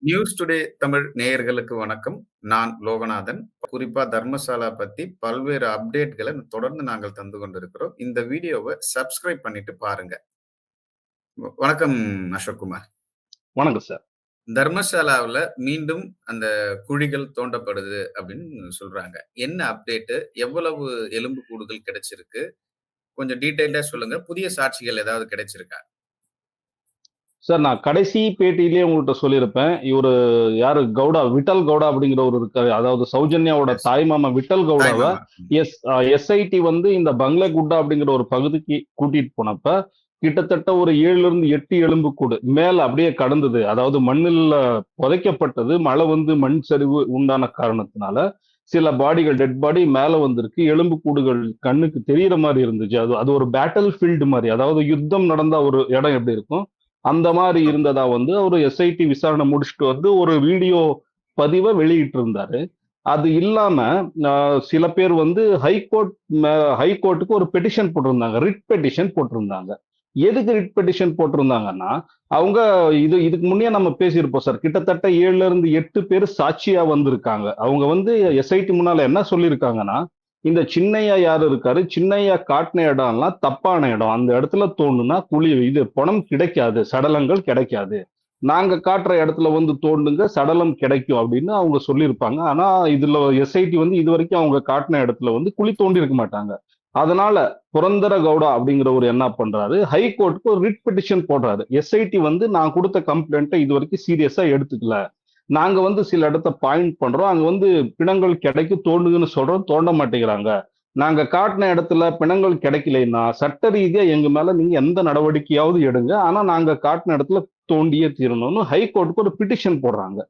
News today Tamil நேயர்களுக்கு வணக்கம். நான் லோகநாதன். குறிப்பா தர்மசாலா பத்தி பல்வேறு அப்டேட்கள தொடர்ந்து நாங்கள் தந்து கொண்டிருக்கிறோம். இந்த வீடியோவ சப்ஸ்கிரைப் பண்ணிட்டு பாருங்க. வணக்கம் அசோக்குமார். வணக்கம் சார். தர்மசாலாவுல மீண்டும் அந்த குழிகள் தோண்டப்படுது அப்படின்னு சொல்றாங்க. என்ன அப்டேட்டு? எவ்வளவு எலும்புக்கூடுகள் கிடைச்சிருக்கு? கொஞ்சம் டீட்டெயில்டா சொல்லுங்க. புதிய சாட்சிகள் ஏதாவது கிடைச்சிருக்கா? சார் நான் கடைசி பேட்டியிலேயே உங்கள்ட்ட சொல்லியிருப்பேன். இவரு யாரு கவுடா, விட்டல் கவுடா அப்படிங்கிறவரு இருக்காரு. அதாவது சௌஜன்யாவோட எஸ். தாய்மாமா விட்டல் கவுடாவ தாய்மாமா. எஸ்ஐடி வந்து இந்த பங்களேகுட்டா அப்படிங்கிற ஒரு பகுதிக்கு கூட்டிட்டு போனப்ப, கிட்டத்தட்ட ஒரு 7ல இருந்து 8 எலும்புக்கூடு மேல அப்படியே கடந்தது. அதாவது மண்ணுல புதைக்கப்பட்டது. மழை வந்து மண் சரிவு உண்டான காரணத்தினால, சில பாடிகள் டெட் பாடி மேல வந்திருக்கு. எலும்புக்கூடுகள் கண்ணுக்கு தெரியிற மாரி இருந்துச்சு. அது அது ஒரு பேட்டில் ஃபீல்டு மாரி. அதாவது யுத்தம் நடந்த ஒரு இடம் எப்படி இருக்கும்? அந்த மாரி ஓகே. இருந்ததா வந்து அவரு எஸ்ஐடி விசாரணை முடிச்சுட்டு வந்து ஒரு வீடியோ பதிவ வெளியிட்டிருந்தாரு. அது இல்லாம சில பேர் வந்து ஹைகோர்ட்டுக்கு ஒரு பெட்டிஷன் போட்டிருந்தாங்க. ரிட் பெட்டிஷன் போட்டிருந்தாங்க. எதுக்கு ரிட் பெட்டிஷன் போட்டிருந்தாங்கன்னா, அவங்க இதுக்கு முன்னயே நம்ம பேசியிருப்போம் சார். கிட்டத்தட்ட 7ல இருந்து 8 பேர் சாட்சியா வந்திருக்காங்க. அவங்க வந்து எஸ்ஐடி முன்னால என்ன சொல்லியிருக்காங்கன்னா, இந்த சின்னையா யாரு இருக்காரு? சின்னையா காட்டுன இடம்லாம் தப்பான இடம். அந்த இடத்துல தோண்டுனா பொணம் கிடைக்காது. சடலங்கள் கிடைக்காது. நாங்க காட்டுற இடத்துல வந்து தோண்டுங்க, சடலம் கிடைக்கும் அப்படின்னு அவங்க சொல்லியிருப்பாங்க. ஆனா, இதுல எஸ்ஐடி வந்து இதுவரைக்கும் அவங்க காட்டுன இடத்துல வந்து குழி தோண்டி இருக்க மாட்டாங்க. அதனால புரந்தர கவுடா அப்படிங்கிறவரு என்ன பண்றாரு, ஹைகோர்ட்க்கு ஒரு ரிட் பெட்டிஷன் போடுறாரு. எஸ்ஐடி வந்து நான் குடுத்த கம்ப்ளைண்ட்ட இதுவரைக்கும் சீரியஸா எடுத்துக்கல. நாங்க வந்து சில இடத்த பாயிண்ட் பண்றோம். அங்க வந்து பிணங்கள் கிடைக்கும் தோண்டுங்கன்னு சொல்றோம். தோண்ட மாட்டேங்கிறாங்க. நாங்க காட்டுன இடத்துல பிணங்கள் கிடைக்கலைன்னா, சட்ட ரீதியா எங்க மேல நீங்க எந்த நடவடிக்கையாவது எடுங்க. ஆனா நாங்க காட்டுன இடத்துல தோண்டியே தீரணும்னு ஹைகோர்ட்க்கு ஒரு பெட்டிஷன் போடுறாங்க.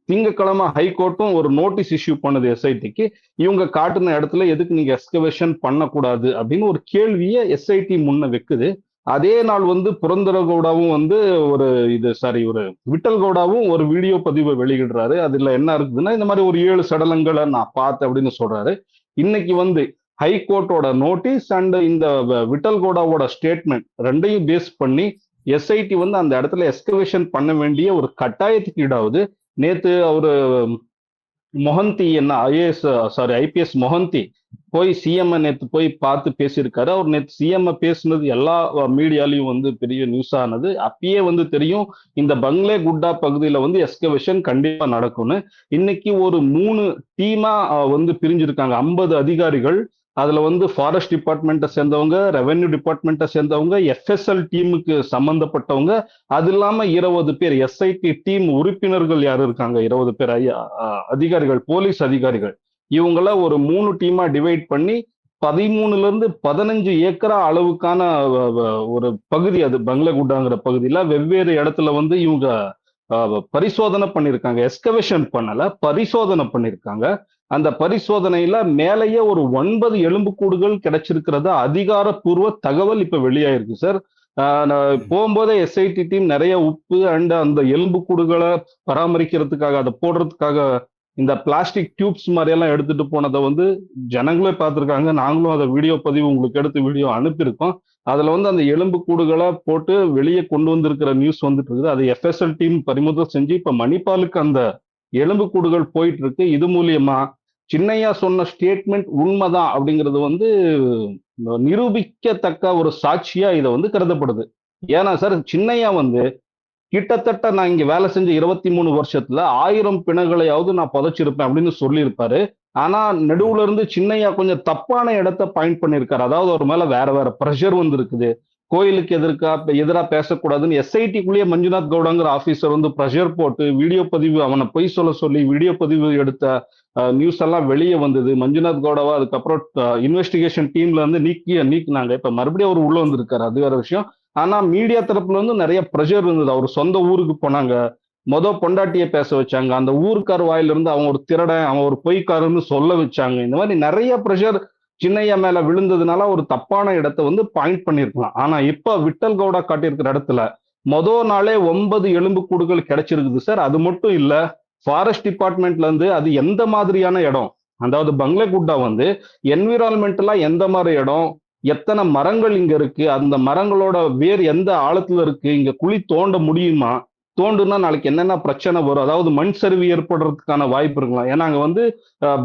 திங்கட்கிழமை ஹைகோர்ட்டும் ஒரு நோட்டீஸ் இஷ்யூ பண்ணுது எஸ்ஐடிக்கு. இவங்க காட்டுன இடத்துல எதுக்கு நீங்க எக்ஸ்கவேஷன் பண்ணக்கூடாது அப்படின்னு ஒரு கேள்விய எஸ்ஐடி முன்ன வைக்குது. அதே நாள் வந்து புரந்தர கவுடாவும் வந்து ஒரு விட்டல் கவுடாவும் ஒரு வீடியோ பதிவை வெளியிடுறாரு. அதுல என்ன இருக்குதுன்னா, இந்த மாதிரி ஒரு 7 சடலங்களை நான் பார்த்தேன் அப்படின்னு சொல்றாரு. இன்னைக்கு வந்து ஹைகோர்ட்டோட நோட்டீஸ் அண்ட் இந்த விட்டல் கவுடாவோட ஸ்டேட்மெண்ட் ரெண்டையும் பேஸ் பண்ணி எஸ்ஐடி வந்து அந்த இடத்துல எக்ஸ்கவேஷன் பண்ண வேண்டிய ஒரு கட்டாயத்துக்கு ஈடாகுது. நேத்து அவரு மொஹந்தி என்ன ஐபிஎஸ் மொஹந்தி போய் சிஎம் நேத்து போய் பார்த்து பேசியிருக்காரு. அவர் நேத்து சிஎம் பேசினது எல்லா மீடியாலையும் வந்து பெரிய நியூஸ் ஆனது. அப்பயே வந்து தெரியும் இந்த பங்களே குட்டா பகுதியில வந்து எக்ஸ்கவேஷன் கண்டிப்பா நடக்கும்னு. இன்னைக்கு ஒரு 3 டீமா வந்து பிரிஞ்சிருக்காங்க. 50 அதிகாரிகள். அதுல வந்து ஃபாரஸ்ட் டிபார்ட்மெண்ட்டை சேர்ந்தவங்க, ரெவென்யூ டிபார்ட்மெண்ட்டை சேர்ந்தவங்க, எஃப்எஸ்எல் டீமுக்கு சம்பந்தப்பட்டவங்க, அது இல்லாம 20 பேர் எஸ்ஐடி டீம் உறுப்பினர்கள் யாரு இருக்காங்க, 20 பேர் அதிகாரிகள், போலீஸ் அதிகாரிகள். இவங்கள ஒரு 3 டீமா டிவைட் பண்ணி 13ல இருந்து 15 ஏக்கரா அளவுக்கான ஒரு பகுதி, அது பங்களகுட்டாங்கிற பகுதியில வெவ்வேறு இடத்துல வந்து இவங்க பரிசோதனை பண்ணிருக்காங்க. எக்ஸ்கவேஷன் பண்ணல, பரிசோதனை பண்ணிருக்காங்க. அந்த பரிசோதனையில மேலேயே ஒரு 9 எலும்புக்கூடுகள் கிடைச்சிருக்கிறதா அதிகாரப்பூர்வ தகவல் இப்ப வெளியாயிருக்கு சார். போகும்போதே எஸ்ஐடி டீம் நிறைய உப்பு அண்ட் அந்த எலும்புக்கூடுகளை பராமரிக்கிறதுக்காக, அதை போடுறதுக்காக இந்த பிளாஸ்டிக் டியூப்ஸ் மாதிரி எல்லாம் எடுத்துட்டு போனதை வந்து ஜனங்களே பார்த்திருக்காங்க. நாங்களும் அதை வீடியோ பதிவு உங்களுக்கு எடுத்து வீடியோ அனுப்பியிருக்கோம். அதுல வந்து அந்த எலும்பு கூடுகளை போட்டு வெளியே கொண்டு வந்திருக்கிற நியூஸ் வந்துட்டு இருக்குது. அது எஃப்எஸ்எல் டீம் பறிமுதல் செஞ்சு இப்ப மணிப்பாலுக்கு அந்த எலும்பு கூடுகள் போயிட்டு இருக்கு. இது மூலியமா சின்னையா சொன்ன ஸ்டேட்மெண்ட் உண்மைதான் அப்படிங்கிறது வந்து நிரூபிக்கத்தக்க ஒரு சாட்சியா இதை வந்து கருதப்படுது. ஏன்னா சார், சின்னையா வந்து கிட்டத்தட்ட நான் இங்க வேலை செஞ்ச 23 வருஷத்துல 1000 பிணங்களையாவது நான் புதைச்சிருப்பேன் அப்படின்னு சொல்லியிருப்பாரு. ஆனா நடுவுல இருந்து சின்னையா கொஞ்சம் தப்பான இடத்த பாயிண்ட் பண்ணிருக்காரு. அதாவது அவர் மேல வேற வேற பிரஷர் வந்து இருக்குது. கோயிலுக்கு எதிரா பேசக்கூடாதுன்னு எஸ்ஐடிக்குள்ளேயே மஞ்சுநாத் கவுடாங்கிற ஆபீசர் வந்து பிரஷர் போட்டு வீடியோ பதிவு, அவனை பொய் சொல்ல சொல்லி வீடியோ பதிவு எடுத்த நியூஸ் எல்லாம் வெளியே வந்தது. மஞ்சுநாத் கவுடாவா அதுக்கப்புறம் இன்வெஸ்டிகேஷன் டீம்ல இருந்து நீக்கினாங்க. இப்ப மறுபடியும் அவர் உள்ள வந்திருக்காரு, அது வேற விஷயம். ஆனா மீடியா தரப்புல இருந்து நிறைய ப்ரெஷர் இருந்தது. அவர் சொந்த ஊருக்கு போனாங்க, பொண்டாட்டியை பேச வச்சாங்க, அந்த ஊருக்கார் வாயிலிருந்து அவன் ஒரு திருடன், அவன் ஒரு பொய்க்காரன்னு சொல்ல வச்சாங்க. இந்த மாதிரி நிறைய ப்ரெஷர் சின்னையா மேல விழுந்ததுனால ஒரு தப்பான இடத்தை வந்து பாயிண்ட் பண்ணிருக்கலாம். ஆனா இப்ப விட்டல் கவுடா காட்டியிருக்கிற இடத்துல நாளே 9 எலும்புக்கூடுகள் கிடைச்சிருக்குது சார். அது மட்டும் இல்ல, ஃபாரஸ்ட் டிபார்ட்மெண்ட்ல இருந்து அது எந்த மாதிரியான இடம், அதாவது பங்களகுட்டா வந்து என்விரான்மெண்டலா எந்த மாதிரி இடம், எத்தனை மரங்கள் இங்க இருக்கு, அந்த மரங்களோட வேர் எந்த ஆழத்துல இருக்கு, இங்க குழி தோண்ட முடியுமா, தோண்டுனா நாளைக்கு என்னென்ன பிரச்சனை வரும், அதாவது மண் சரிவு ஏற்படுறதுக்கான வாய்ப்பு இருக்கலாம். ஏன்னா அங்க வந்து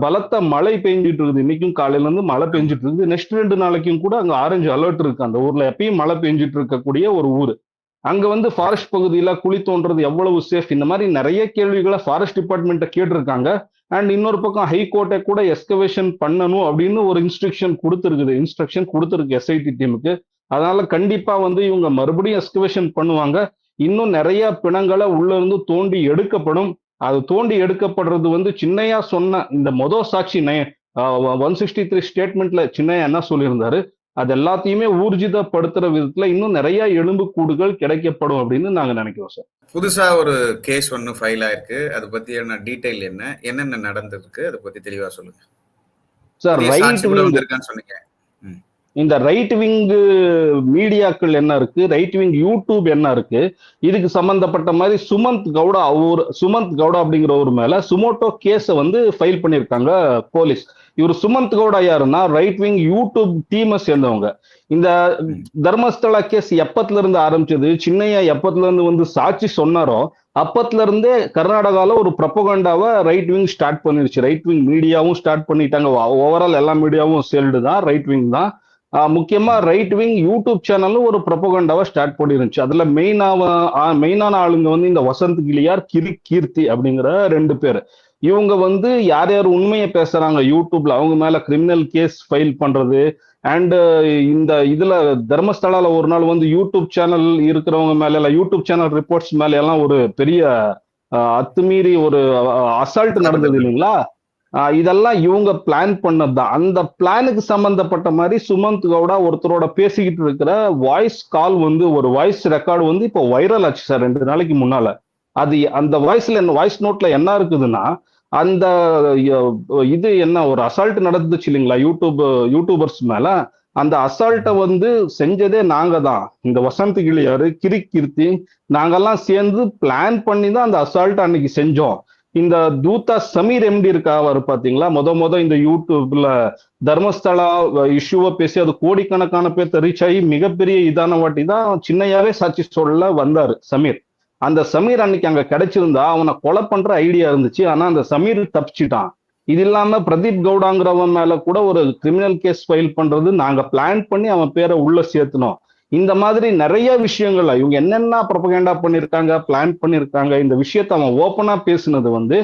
பலத்த மழை பெஞ்சிட்டு இருக்குது, இன்னைக்கும் காலையில இருந்து மழை ஆமா. பெஞ்சிட்டு இருக்குது. நெக்ஸ்ட் 2 நாளைக்கும் கூட அங்க ஆரஞ்சு அலர்ட் இருக்கு. அந்த ஊர்ல எப்பயும் மழை பெஞ்சிட்டு இருக்கக்கூடிய ஒரு ஊர். அங்க வந்து சரி. ஃபாரஸ்ட் பகுதியில குழி தோன்றது எவ்வளவு சேஃப், இந்த மாதிரி நிறைய கேள்விகளை ஃபாரஸ்ட் டிபார்ட்மெண்ட்ட கேட்டிருக்காங்க. அண்ட் இன்னொரு பக்கம் ஹைகோர்ட்டை கூட எஸ்கவேஷன் பண்ணணும் அப்படின்னு ஒரு இன்ஸ்ட்ரக்ஷன் கொடுத்துருக்கு எஸ்ஐடி டீமுக்கு. அதனால கண்டிப்பா வந்து இவங்க மறுபடியும் எஸ்கவேஷன் பண்ணுவாங்க. இன்னும் நிறைய பிணங்களை உள்ள இருந்து தோண்டி எடுக்கப்படும். அது தோண்டி எடுக்கப்படுறது வந்து சின்னையா சொன்ன இந்த சாட்சி 163 ஸ்டேட்மெண்ட்ல சின்னையா என்ன சொல்லியிருந்தாரு, அது எல்லாத்தையுமே ஊர்ஜிதப்படுத்துற விதத்துல இன்னும் நிறைய எலும்புக்கூடுகள் கிடைக்கப்படும் அப்படின்னு நாங்க நினைக்கிறோம் சார். புதுசா ஒரு கேஸ் ஒண்ணு ஃபைல் ஆயிருக்கு. அது பத்தியான டீடைல் என்ன? என்னென்ன நடந்திருக்கு? அத பத்தி தெளிவா சொல்லுங்க. சார் புதிய சாட்சி ரைட் கூட விங் வந்திருக்கான்னு சொன்னீங்க. ம். இந்த ரைட் விங் மீடியாக்கள் என்ன இருக்கு, ரைட் விங் யூடியூப் என்ன இருக்கு, இதுக்கு சம்பந்தப்பட்ட மாதிரி சுமந்த் கவுடா அப்படிங்கிற ஒரு மேல சுமோட்டோ கேஸ வந்து ஃபைல் பண்ணியிருக்காங்க போலீஸ். இவர் சுமந்த் கவுடா யாருன்னா ரைட் விங் யூடியூப் டீமை சேர்ந்தவங்க. இந்த ம். தர்மஸ்தலா கேஸ் எப்பத்துல இருந்து ஆரம்பிச்சது, சின்னையா எப்பத்துல இருந்து வந்து சாட்சி சொன்னாரோ அப்பத்துல இருந்தே கர்நாடகால ஒரு ப்ரொபகண்டாவை ரைட் விங் ஸ்டார்ட் பண்ணிருச்சு. ரைட் விங் மீடியாவும் ஸ்டார்ட் பண்ணிட்டாங்க. ஓவரால் எல்லா மீடியாவும் சேர்ந்து தான் ரைட் விங் தான். முக்கியமா ம். ரைட் விங் யூடியூப் சேனலும் ஒரு ப்ரொபகண்டாவை ஸ்டார்ட் பண்ணிருந்துச்சு. அதுல மெயினான ஆளுங்க வந்து இந்த வசந்த் கிளியார், கீர்த்தி அப்படிங்கிற 2 பேர். இவங்க வந்து யார் யார் உண்மையை பேசுறாங்க யூடியூப்ல அவங்க மேல கிரிமினல் கேஸ் ஃபைல் பண்றது. அண்ட் இந்த இதுல தர்மஸ்தலால ஒரு நாள் வந்து யூடியூப் சேனல் இருக்கிறவங்க மேல எல்லாம், யூடியூப் சேனல் ரிப்போர்ட்ஸ் மேல எல்லாம் ஒரு பெரிய அத்துமீறி ஒரு அசால்ட் நடந்தது தாக்குதல். இல்லைங்களா? இதெல்லாம் இவங்க பிளான் பண்ணதுதான். அந்த பிளானுக்கு சம்பந்தப்பட்ட மாதிரி சுமந்த் கவுடா ஒருத்தரோட பேசிக்கிட்டு இருக்கிற வாய்ஸ் கால் வந்து, ஒரு வாய்ஸ் ரெக்கார்டு வந்து இப்போ வைரல் ஆச்சு சார் 2 நாளைக்கு முன்னால. அது அந்த வாய்ஸ் நோட்ல என்ன இருக்குதுன்னா, அந்த இது என்ன ஒரு அசால்ட் நடந்துச்சு இல்லைங்களா யூடியூபர்ஸ் மேல. அந்த அசால்ட்டை ம். வந்து செஞ்சதே நாங்க தான். இந்த வசந்த் கிளியாரு, கீர்த்தி, நாங்கெல்லாம் சேர்ந்து பிளான் பண்ணி தான் அந்த அசால்ட் அன்னைக்கு செஞ்சோம். இந்த தூதா சமீர் எம்டி இருக்காரு பாத்தீங்களா, இந்த யூடியூப்ல தர்மஸ்தலா இஷ்யூவை பேசி அது கோடிக்கணக்கான பேர் ரீச் ஆகி மிகப்பெரிய இதான வாட்டி தான் சின்னையாவே சாட்சி சொல்ல வந்தாரு சமீர். அந்த சமீர் அன்னைக்கு அங்க கிடைச்சிருந்தா அவனை கொலை பண்ற ஐடியா இருந்துச்சு. ஆனா அந்த சமீர் தப்பிச்சிட்டான். இது இல்லாம பிரதீப் கவுடாங்கிறவன் மேல கூட ஒரு கிரிமினல் கேஸ் ஃபைல் பண்றது நாங்க பிளான் பண்ணி அவன் பேரை உள்ள சேர்த்தனோம். இந்த மாதிரி நிறைய விஷயங்கள்ல இவங்க என்னென்ன ப்ரொபகேண்டா பண்ணிருக்காங்க, பிளான் பண்ணிருக்காங்க. இந்த விஷயத்த அவன் ஓப்பனா பேசுனது வந்து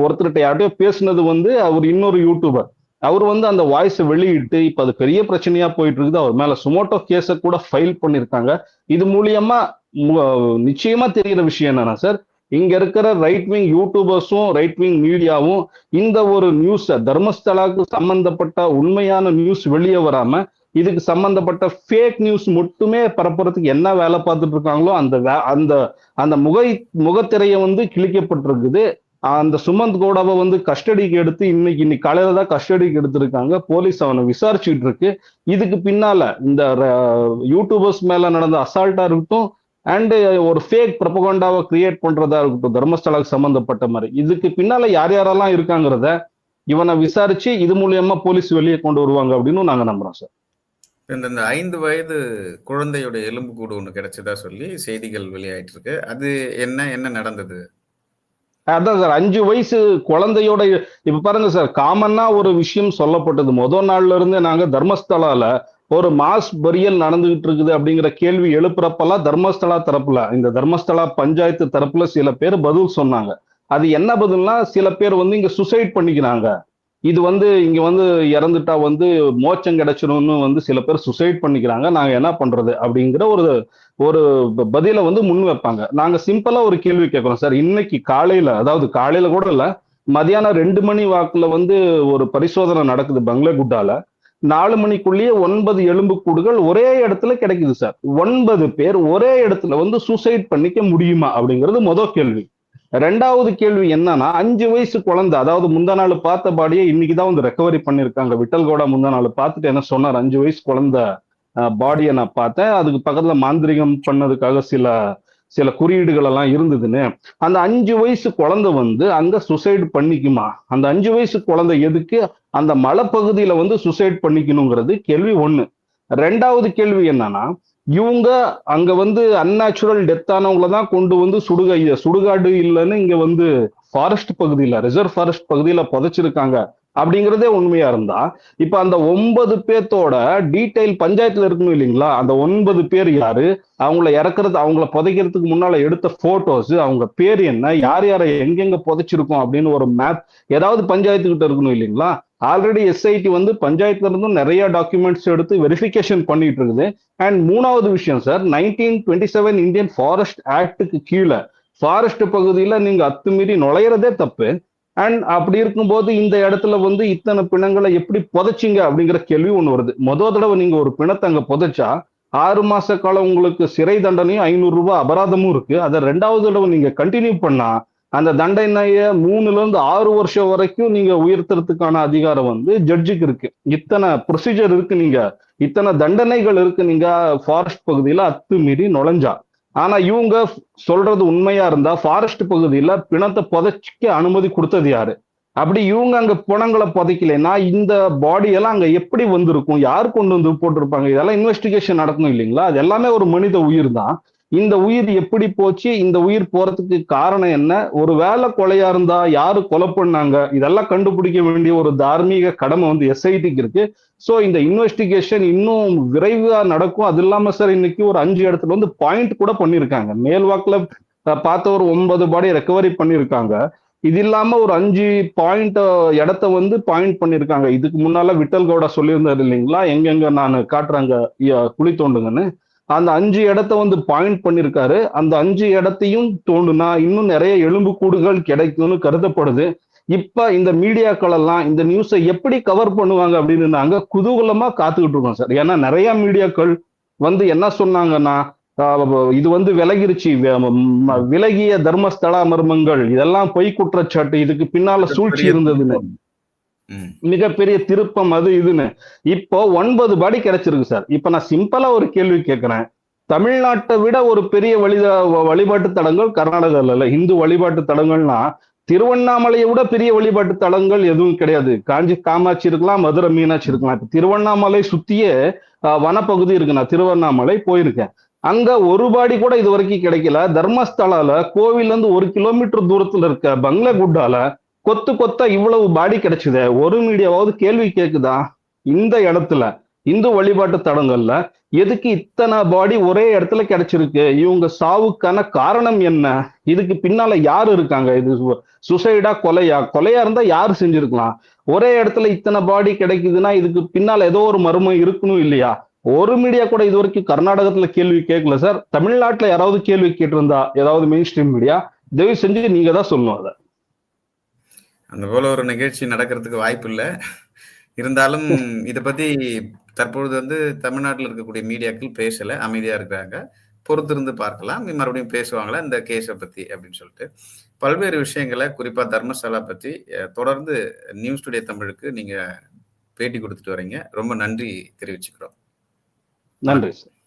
ஒருத்தர்கிட்ட யார்கிட்டயோ பேசுனது வந்து அவர் இன்னொரு யூடியூபர். அவர் வந்து அந்த வாய்ஸ் வெளியிட்டு இப்ப அது பெரிய பிரச்சனையா போயிட்டு இருக்குது. அவர் மேல சுமோட்டோ கேஸ கூட ஃபைல் பண்ணிருக்காங்க. இது மூலியமா நிச்சயமா தெரிகிற விஷயம் என்னன்னா சார், இங்க இருக்கிற ரைட் விங் யூடியூபர்ஸும் ரைட் விங் மீடியாவும் இந்த ஒரு நியூஸ் தர்மஸ்தலாவுக்கு சம்பந்தப்பட்ட உண்மையான நியூஸ் வெளியே வராம இதுக்கு சம்பந்தப்பட்ட ஃபேக் நியூஸ் மட்டுமே பரப்புறதுக்கு என்ன வேலை பார்த்துட்டு இருக்காங்களோ அந்த அந்த முகத்திரையை வந்து கிழிக்கப்பட்டிருக்குது. அந்த சுமந்த் கவுடாவை வந்து கஸ்டடிக்கு எடுத்து இன்னைக்கு காலையில தான் கஸ்டடிக்கு எடுத்திருக்காங்க. போலீஸ் அவனை விசாரிச்சுட்டு இருக்கு. இதுக்கு பின்னால இந்த யூடியூபர்ஸ் மேல நடந்த அசால்ட்டா இருக்கட்டும், அண்ட் ஒரு ஃபேக் ப்ரொபகண்டாவை கிரியேட் பண்றதா இருக்கட்டும், தர்மஸ்தலாவுக்கு சம்பந்தப்பட்ட மாதிரி இதுக்கு பின்னால யார் யாரெல்லாம் இருக்காங்கிறத இவனை விசாரிச்சு இது மூலியமா போலீஸ் வெளியே கொண்டு வருவாங்க அப்படின்னு நாங்க நம்புறோம் சார். இந்த 5 வயது குழந்தையோட எலும்புக்கூடு ஒண்ணு கிடைச்சதா சொல்லி செய்திகள் வெளியாயிட்டு இருக்கு. அது என்ன நடந்தது? அதான் சார் 5 வயசு குழந்தையோட இப்ப பாருங்க சார், காமன்னா ஒரு விஷயம் சொல்லப்பட்டது. முதல் நாள்ல இருந்து நாங்க தர்மஸ்தலால ஒரு மாஸ் பரியல் நடந்துகிட்டு இருக்குது அப்படிங்கிற கேள்வி எழுப்புறப்பெல்லாம் தர்மஸ்தலா தரப்புல, இந்த தர்மஸ்தலா பஞ்சாயத்து தரப்புல சில பேர் பதில் சொன்னாங்க. அது என்ன பதில்னா, சில பேர் வந்து இங்க சுசைட் பண்ணிக்கிறாங்க, இது வந்து இங்க வந்து இறந்துட்டா வந்து மோட்சம் கிடைச்சிரும்னு வந்து சில பேர் சுசைட் பண்ணிக்கிறாங்க, நாங்க என்ன பண்றது அப்படிங்கிற ஒரு ஒரு பதில வந்து முன் வைப்பாங்க. நாங்க சிம்பிளா ஒரு கேள்வி கேட்கிறோம் சார். இன்னைக்கு காலையில, அதாவது காலையில கூட இல்ல, மதியானம் 2 மணி வாக்குல வந்து ஒரு பரிசோதனை நடக்குது பங்களகுட்டால. 4 மணிக்குள்ளேயே 9 எலும்புக்கூடுகள் ஒரே இடத்துல கிடைக்குது சார். 9 பேர் ஒரே இடத்துல வந்து சூசைட் பண்ணிக்க முடியுமா அப்படிங்கிறது முதல் கேள்வி. 2வது கேள்வி என்னன்னா, 5 வயசு குழந்தை, அதாவது முந்தா நாள் பார்த்த பாடியே இன்னைக்குதான் வந்து ரெக்கவரி பண்ணிருக்காங்க. விட்டல் கவுடா முந்தா நாள் பார்த்துட்டு என்ன சொன்னார், 5 வயசு குழந்தை பாடியை நான் பார்த்தேன், அதுக்கு பக்கத்துல மாந்திரிகம் பண்ணதுக்காக சில குறியீடுகள் எல்லாம் இருந்ததுன்னு. அந்த 5 வயசு குழந்தை வந்து அங்க சுசைட் பண்ணிக்குமா? அந்த 5 வயசு குழந்தை எதுக்கு அந்த மலைப்பகுதியில வந்து சுசைட் பண்ணிக்கணுங்கிறது கேள்வி 1. 2வது கேள்வி என்னன்னா, இவங்க அங்க வந்து அன்நேச்சுரல் டெத் ஆனவங்கள தான் கொண்டு வந்து சுடுகாடு இல்லைன்னு இங்க வந்து ஃபாரஸ்ட் பகுதியில ரிசர்வ் ஃபாரஸ்ட் பகுதியில புதைச்சிருக்காங்க அப்படிங்கிறதே உண்மையா இருந்தா இப்ப அந்த 9 பேர்த்தோட டீடைல் பஞ்சாயத்துல இருக்கணும் இல்லைங்களா? அந்த 9 பேர் யாரு, அவங்கள புதைக்கிறதுக்கு முன்னால எடுத்த போட்டோஸ், அவங்க பேர் என்ன, யார் யாரை எங்கெங்க புதைச்சிருக்கோம் அப்படின்னு ஒரு மேப் ஏதாவது பஞ்சாயத்து கிட்ட இருக்கணும் இல்லைங்களா? ஆல்ரெடி எஸ்ஐடி வந்து பஞ்சாயத்துல இருந்தும் நிறைய டாக்குமெண்ட்ஸ் எடுத்து வெரிஃபிகேஷன் பண்ணிட்டு இருக்குது. அண்ட் மூணாவது விஷயம் சார், 1927 இந்தியன் ஃபாரஸ்ட் ஆக்டுக்கு கீழே ஃபாரஸ்ட் பகுதியில நீங்க அத்துமீறி நுழையிறதே தப்பு. அண்ட் அப்படி இருக்கும்போது இந்த இடத்துல வந்து இத்தனை பிணங்களை எப்படி புதைச்சிங்க அப்படிங்கிற கேள்வி ஒண்ணு வருது. தடவை நீங்க ஒரு பிணத்தை அங்க புதைச்சா 6 மாச காலம் உங்களுக்கு சிறை தண்டனையும் 500 ரூபாய் அபராதமும் இருக்கு. அதை 2வது தடவை நீங்க கண்டினியூ பண்ணா அந்த தண்டனைய 3ல இருந்து 6 வருஷம் வரைக்கும் நீங்க உயர்த்துறதுக்கான அதிகாரம் வந்து ஜட்ஜுக்கு இருக்கு. இத்தனை ப்ரொசீஜர் இருக்கு, நீங்க இத்தனை தண்டனைகள் இருக்கு நீங்க ஃபாரஸ்ட் பகுதியில அத்துமீறி நுழைஞ்சா. ஆனா இவங்க சொல்றது உண்மையா இருந்தா ஃபாரஸ்ட் பகுதியில பிணத்தை புதைச்சிக்க அனுமதி கொடுத்தது யாரு? அப்படி இவங்க அங்க பிணங்களை புதைக்கலைன்னா இந்த பாடி எல்லாம் அங்க எப்படி வந்திருக்கும், யார் கொண்டு வந்து போட்டிருப்பாங்க? இதெல்லாம் இன்வெஸ்டிகேஷன் நடக்கணும் இல்லைங்களா? அது எல்லாமே ஒரு மனித உயிர் தான். இந்த உயிர் எப்படி போச்சு, இந்த உயிர் போறதுக்கு காரணம் என்ன, ஒரு வேலை கொலையா இருந்தா யாரு கொலை பண்ணாங்க, இதெல்லாம் கண்டுபிடிக்க வேண்டிய ஒரு தார்மீக கடமை வந்து எஸ்ஐடிக்கு இருக்கு. சோ இந்த இன்வெஸ்டிகேஷன் இன்னும் விரைவா நடக்கும். அது இல்லாம சார் இன்னைக்கு ஒரு 5 இடத்துல வந்து பாயிண்ட் கூட பண்ணிருக்காங்க. மேல்வாக்குல பார்த்த ஒரு 9 பாடி ரெக்கவரி பண்ணிருக்காங்க. இது இல்லாம ஒரு 5 பாயிண்ட் இடத்த வந்து பாயிண்ட் பண்ணிருக்காங்க. இதுக்கு முன்னால விட்டல் கவுடா சொல்லியிருந்தாரு இல்லைங்களா, எங்கெங்க நான் காட்டுறாங்க குழி தோண்டுங்கன்னு. அந்த 5 இடத்த வந்து பாயிண்ட் பண்ணிருக்காரு. அந்த 5 இடத்தையும் தோண்டுனா இன்னும் நிறைய எலும்பு கூடுகள் கிடைக்கும்னு கருதப்படுது. இப்ப இந்த மீடியாக்கள் எல்லாம் இந்த நியூஸை எப்படி கவர் பண்ணுவாங்க அப்படின்னு நாங்க குதூகலமா காத்துக்கிட்டு இருக்கோம் சார். ஏன்னா நிறைய மீடியாக்கள் வந்து என்ன சொன்னாங்கன்னா, இது வந்து விலகிருச்சு, விலகிய தர்மஸ்தலா மர்மங்கள், இதெல்லாம் பொய் குற்றச்சாட்டு, இதுக்கு பின்னால சூழ்ச்சி இருந்ததுன்னு, மிகப்பெரிய திருப்பம் அது இதுன்னு. இப்போ 9 பாடி கிடைச்சிருக்கு சார். இப்ப நான் சிம்பிளா ஒரு கேள்வி கேட்கிறேன். தமிழ்நாட்டை விட ஒரு பெரிய வழிபாட்டு தலங்கள் கர்நாடகால இல்ல. இந்து வழிபாட்டு தலங்கள்னா திருவண்ணாமலையை விட பெரிய வழிபாட்டு தலங்கள் எதுவும் கிடையாது. காமாட்சி இருக்கலாம், மதுரை மீனாட்சி இருக்கலாம். இப்ப திருவண்ணாமலை சுத்தியே வனப்பகுதி இருக்கு. நான் திருவண்ணாமலை போயிருக்கேன். அங்க ஒரு பாடி கூட இது வரைக்கும் கிடைக்கல. தர்மஸ்தலால கோவில்ல இருந்து 1 கிலோமீட்டர் தூரத்துல இருக்க பங்களகுட்டால கொத்து கொத்தா இவ்வளவு பாடி கிடைச்சது. ஒரு மீடியாவாவது கேள்வி கேக்குதா? இந்த இடத்துல இந்து வழிபாட்டு தலங்கள்ல எதுக்கு இத்தனை பாடி ஒரே இடத்துல கிடைச்சிருக்கு? இவங்க சாவுக்கான காரணம் என்ன? இதுக்கு பின்னால யாரு இருக்காங்க? இது சுசைடா, கொலையா இருந்தா யாரு செஞ்சிருக்கலாம்? ஒரே இடத்துல இத்தனை பாடி கிடைக்குதுன்னா இதுக்கு பின்னால ஏதோ ஒரு மர்மம் இருக்கணும் இல்லையா? ஒரு மீடியா கூட இது வரைக்கும் கர்நாடகத்துல கேள்வி கேட்கல சார். தமிழ்நாட்டுல யாராவது கேள்வி கேட்டிருந்தா ஏதாவது மெயின் ஸ்ட்ரீம் மீடியா, தயவு செஞ்சு நீங்க தான் சொல்லணும். அதை அந்த போல ஒரு நிகழ்ச்சி நடக்கிறதுக்கு வாய்ப்பு இல்லை. இருந்தாலும் இதை பத்தி தற்பொழுது வந்து தமிழ்நாட்டில் இருக்கக்கூடிய மீடியாக்கள் பேசல, அமைதியா இருக்கிறாங்க. பொறுத்திருந்து பார்க்கலாம், மறுபடியும் பேசுவாங்களா இந்த கேஸை பத்தி அப்படின்னு சொல்லிட்டு. பல்வேறு விஷயங்களை குறிப்பா தர்மசாலா பத்தி தொடர்ந்து நியூஸ் டுடே தமிழுக்கு நீங்க பேட்டி கொடுத்துட்டு வரீங்க. ரொம்ப நன்றி தெரிவிச்சுக்கிறோம். நன்றி சார்.